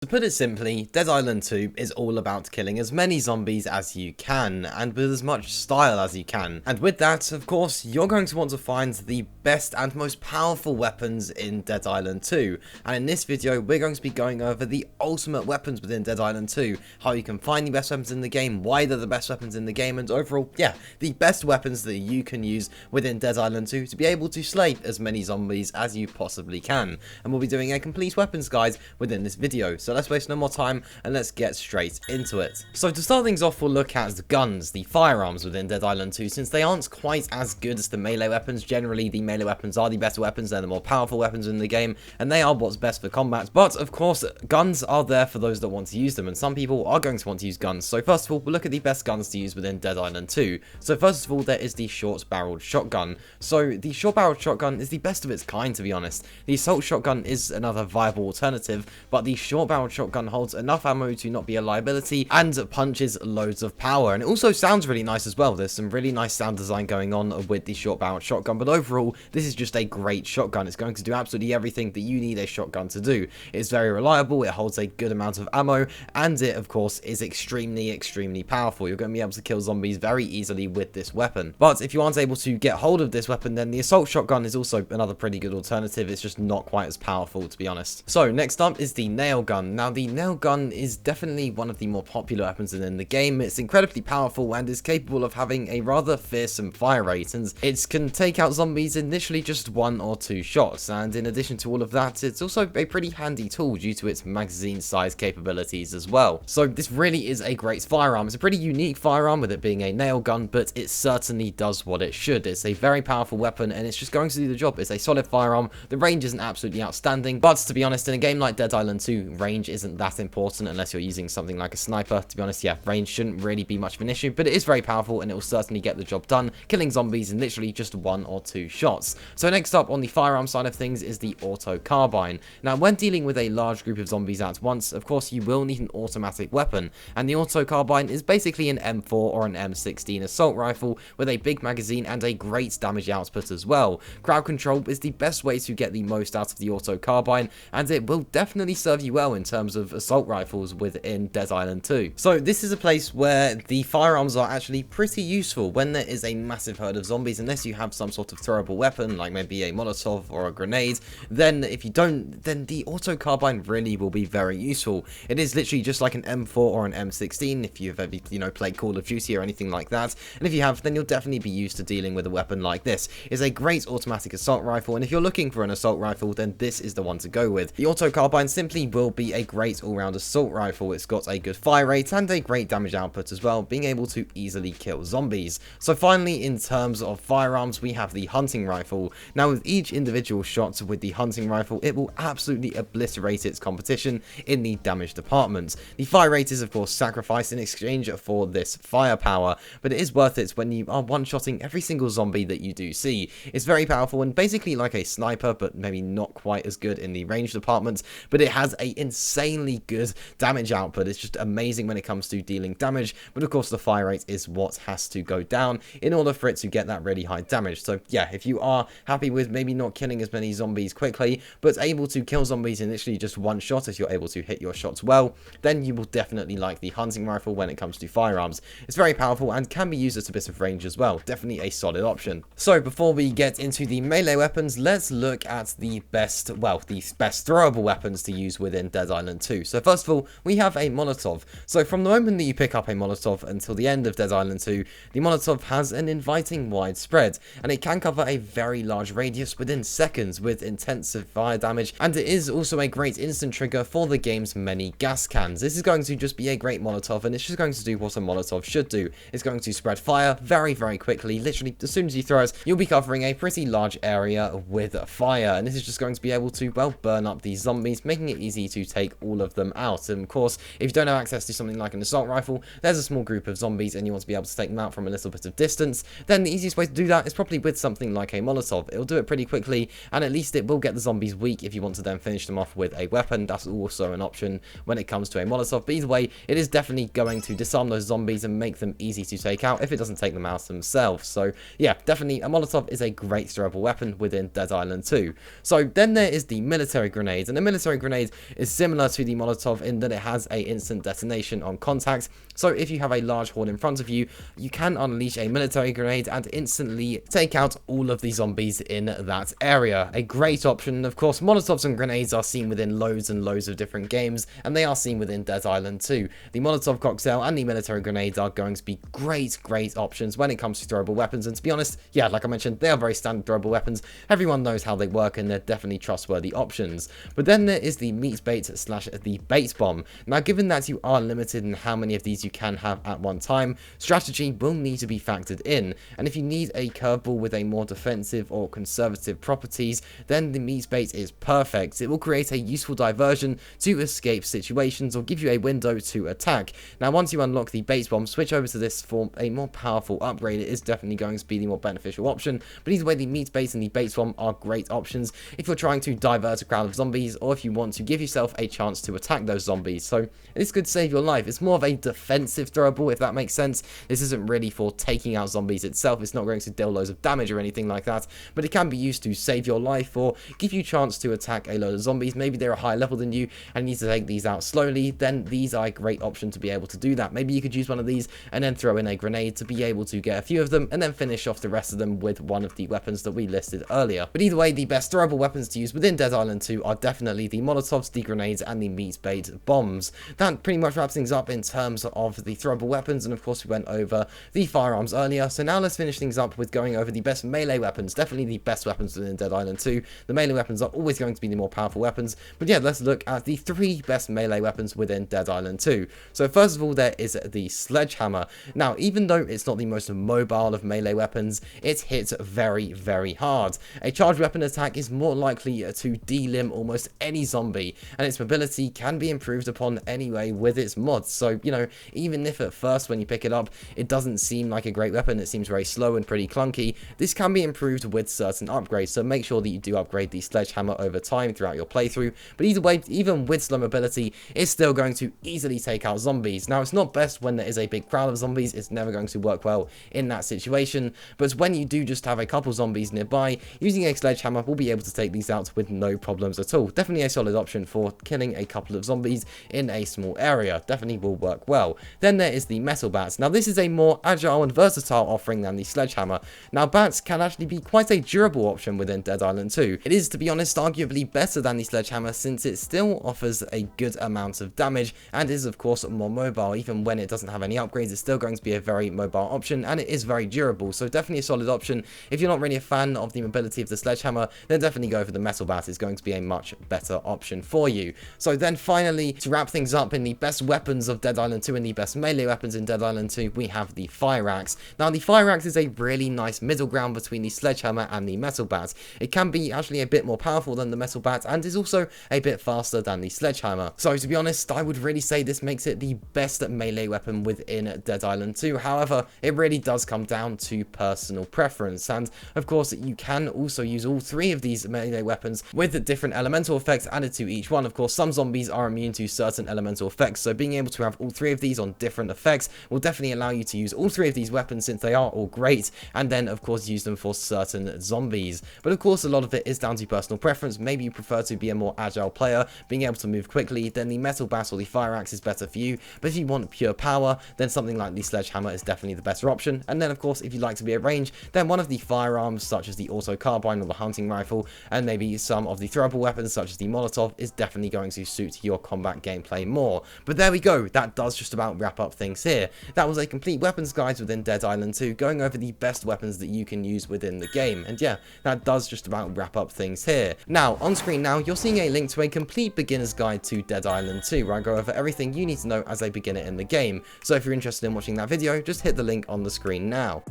To put it simply, Dead Island 2 is all about killing as many zombies as you can, and with as much style as you can. And with that, of course, you're going to want to find the best and most powerful weapons in Dead Island 2. And in this video, we're going to be going over the ultimate weapons within Dead Island 2, how you can find the best weapons in the game, why they're the best weapons in the game, and overall, yeah, the best weapons that you can use within Dead Island 2 to be able to slay as many zombies as you possibly can. And we'll be doing a complete weapons guide within this video. So let's waste no more time and let's get straight into it. So to start things off, we'll look at the guns, the firearms within Dead Island 2, since they aren't quite as good as the melee weapons. Generally, the melee weapons are the better weapons, they're the more powerful weapons in the game, and they are what's best for combat. But of course, guns are there for those that want to use them, and some people are going to want to use guns. So first of all, we'll look at the best guns to use within Dead Island 2. So first of all, there is the short-barreled shotgun. So the short-barreled shotgun is the best of its kind, to be honest. The assault shotgun is another viable alternative, but the short-barreled shotgun holds enough ammo to not be a liability and punches loads of power. And it also sounds really nice as well. There's some really nice sound design going on with the short-barreled shotgun, but overall, this is just a great shotgun. It's going to do absolutely everything that you need a shotgun to do. It's very reliable, it holds a good amount of ammo, and it, of course, is extremely powerful. You're going to be able to kill zombies very easily with this weapon. But if you aren't able to get hold of this weapon, then the assault shotgun is also another pretty good alternative. It's just not quite as powerful, to be honest. So next up is the nail gun. Now the nail gun is definitely one of the more popular weapons in the game. It's incredibly powerful and is capable of having a rather fearsome fire rate, and it can take out zombies in literally just 1 or 2 shots. And in addition to all of that, it's also a pretty handy tool due to its magazine size capabilities as well. So this really is a great firearm. It's a pretty unique firearm with it being a nail gun, but it certainly does what it should. It's a very powerful weapon and it's just going to do the job. It's a solid firearm. The range isn't absolutely outstanding, but to be honest, in a game like Dead Island 2, range isn't that important unless you're using something like a sniper. To be honest, yeah, range shouldn't really be much of an issue, but it is very powerful and it will certainly get the job done, killing zombies in literally just 1 or 2 shots. So next up on the firearm side of things is the auto carbine. Now when dealing with a large group of zombies at once, of course you will need an automatic weapon, and the auto carbine is basically an M4 or an M16 assault rifle with a big magazine and a great damage output as well. Crowd control is the best way to get the most out of the auto carbine, and it will definitely serve you well in terms of assault rifles within Dead Island 2. So this is a place where the firearms are actually pretty useful when there is a massive herd of zombies, unless you have some sort of throwable weapon like maybe a Molotov or a grenade. Then if you don't, then the auto carbine really will be very useful. It is literally just like an M4 or an M16 if you've ever, played Call of Duty or anything like that, and if you have, then you'll definitely be used to dealing with a weapon like this. It's a great automatic assault rifle, and if you're looking for an assault rifle, then this is the one to go with. The auto carbine simply will be a great all-round assault rifle. It's got a good fire rate and a great damage output as well, being able to easily kill zombies. So finally, in terms of firearms, we have the hunting rifle. Now with each individual shot with the hunting rifle, it will absolutely obliterate its competition in the damage department. The fire rate is of course sacrificed in exchange for this firepower, but it is worth it when you are one-shotting every single zombie that you do see. It's very powerful and basically like a sniper, but maybe not quite as good in the range department, but it has a insanely good damage output. It's just amazing when it comes to dealing damage, but of course the fire rate is what has to go down in order for it to get that really high damage. So yeah, if you are happy with maybe not killing as many zombies quickly, but able to kill zombies in literally just 1 shot if you're able to hit your shots well, then you will definitely like the hunting rifle when it comes to firearms. It's very powerful and can be used at a bit of range as well. Definitely a solid option. So before we get into the melee weapons, let's look at the best throwable weapons to use within Dead Island 2. So first of all, we have a Molotov. So from the moment that you pick up a Molotov until the end of Dead Island 2, the Molotov has an inviting wide spread, and it can cover a very large radius within seconds with intensive fire damage, and it is also a great instant trigger for the game's many gas cans. This is going to just be a great Molotov, and it's just going to do what a Molotov should do. It's going to spread fire very quickly. Literally, as soon as you throw it, you'll be covering a pretty large area with fire, and this is just going to be able to, well, burn up these zombies, making it easy to take all of them out. And of course, if you don't have access to something like an assault rifle, there's a small group of zombies and you want to be able to take them out from a little bit of distance, then the easiest way to do that is probably with something like a Molotov. It'll do it pretty quickly, and at least it will get the zombies weak if you want to then finish them off with a weapon. That's also an option when it comes to a Molotov, but either way, it is definitely going to disarm those zombies and make them easy to take out if it doesn't take them out themselves. So yeah, definitely a Molotov is a great throwable weapon within Dead Island 2. So then there is the military grenade, and the military grenade is similar similar to the Molotov in that it has a instant detonation on contact. So if you have a large horde in front of you, you can unleash a military grenade and instantly take out all of the zombies in that area. A great option. Of course, Molotovs and grenades are seen within loads and loads of different games, and they are seen within Dead Island too. The Molotov cocktail and the military grenades are going to be great options when it comes to throwable weapons, and to be honest, yeah, like I mentioned, they are very standard throwable weapons. Everyone knows how they work, and they're definitely trustworthy options. But then there is the meat bait slash the bait bomb. Now, given that you are limited in how many of these you can have at one time, strategy will need to be factored in, and if you need a curveball with a more defensive or conservative properties, then the meat bait is perfect. It will create a useful diversion to escape situations or give you a window to attack. Now, once you unlock the bait bomb, switch over to this for a more powerful upgrade. It is definitely going to be the more beneficial option, but either way, the meat bait and the bait bomb are great options if you're trying to divert a crowd of zombies, or if you want to give yourself a chance to attack those zombies. So this could save your life. It's more of a defensive throwable, if that makes sense. This isn't really for taking out zombies itself. It's not going to deal loads of damage or anything like that, but it can be used to save your life or give you a chance to attack a load of zombies. Maybe they're a higher level than you and need to take these out slowly, then these are a great option to be able to do that. Maybe you could use one of these and then throw in a grenade to be able to get a few of them and then finish off the rest of them with one of the weapons that we listed earlier. But either way, the best throwable weapons to use within Dead Island 2 are definitely the Molotovs, the grenades, and the meat bait bombs. That pretty much wraps things up in terms of the throwable weapons, and of course we went over the firearms earlier. So now let's finish things up with going over the best melee weapons. Definitely the best weapons within Dead Island 2. The melee weapons are always going to be the more powerful weapons, but yeah, let's look at the 3 best melee weapons within Dead Island 2. So first of all, there is the sledgehammer. Now, even though it's not the most mobile of melee weapons, it hits very hard. A charged weapon attack is more likely to delimb almost any zombie, and its mobility can be improved upon anyway with its mods. So, you know, even if at first when you pick it up, it doesn't seem like a great weapon, it seems very slow and pretty clunky, this can be improved with certain upgrades. So make sure that you do upgrade the sledgehammer over time throughout your playthrough. But either way, even with slow mobility, it's still going to easily take out zombies. Now, it's not best when there is a big crowd of zombies, it's never going to work well in that situation, but when you do just have a couple zombies nearby, using a sledgehammer will be able to take these out with no problems at all. Definitely a solid option for killing a couple of zombies in a small area. Definitely will work well. Then there is the metal bats. Now, this is a more agile and versatile offering than the sledgehammer. Now, bats can actually be quite a durable option within Dead Island 2. It is, to be honest, arguably better than the sledgehammer, since it still offers a good amount of damage and is of course more mobile. Even when it doesn't have any upgrades, it's still going to be a very mobile option, and it is very durable. So definitely a solid option. If you're not really a fan of the mobility of the sledgehammer, then definitely go for the metal bat. It's going to be a much better option for you. So then finally, to wrap things up in the best weapons of Dead Island 2 and the best melee weapons in Dead Island 2, we have the fire axe. Now, the fire axe is a really nice middle ground between the sledgehammer and the metal bat. It can be actually a bit more powerful than the metal bat, and is also a bit faster than the sledgehammer. So to be honest, I would really say this makes it the best melee weapon within Dead Island 2. However, it really does come down to personal preference, and of course you can also use all 3 of these melee weapons with different elemental effects added to each one. Of course, some zombies are immune to certain elemental effects, so being able to have all 3 of these on different effects will definitely allow you to use all 3 of these weapons, since they are all great, and then of course use them for certain zombies. But of course, a lot of it is down to personal preference. Maybe you prefer to be a more agile player, being able to move quickly, then the metal bat or the fire axe is better for you. But if you want pure power, then something like the sledgehammer is definitely the better option. And then of course, if you like to be at range, then one of the firearms such as the auto carbine or the hunting rifle, and maybe some of the throwable weapons such as the Molotov, is definitely going to suit your combat gameplay more. But there we go, that does just about wrap up things here. That was a complete weapons guide within Dead Island 2, going over the best weapons that you can use within the game. And yeah, that does just about wrap up things here. Now, on screen now, you're seeing a link to a complete beginner's guide to Dead Island 2, where I go over everything you need to know as a beginner in the game. So if you're interested in watching that video, just hit the link on the screen now.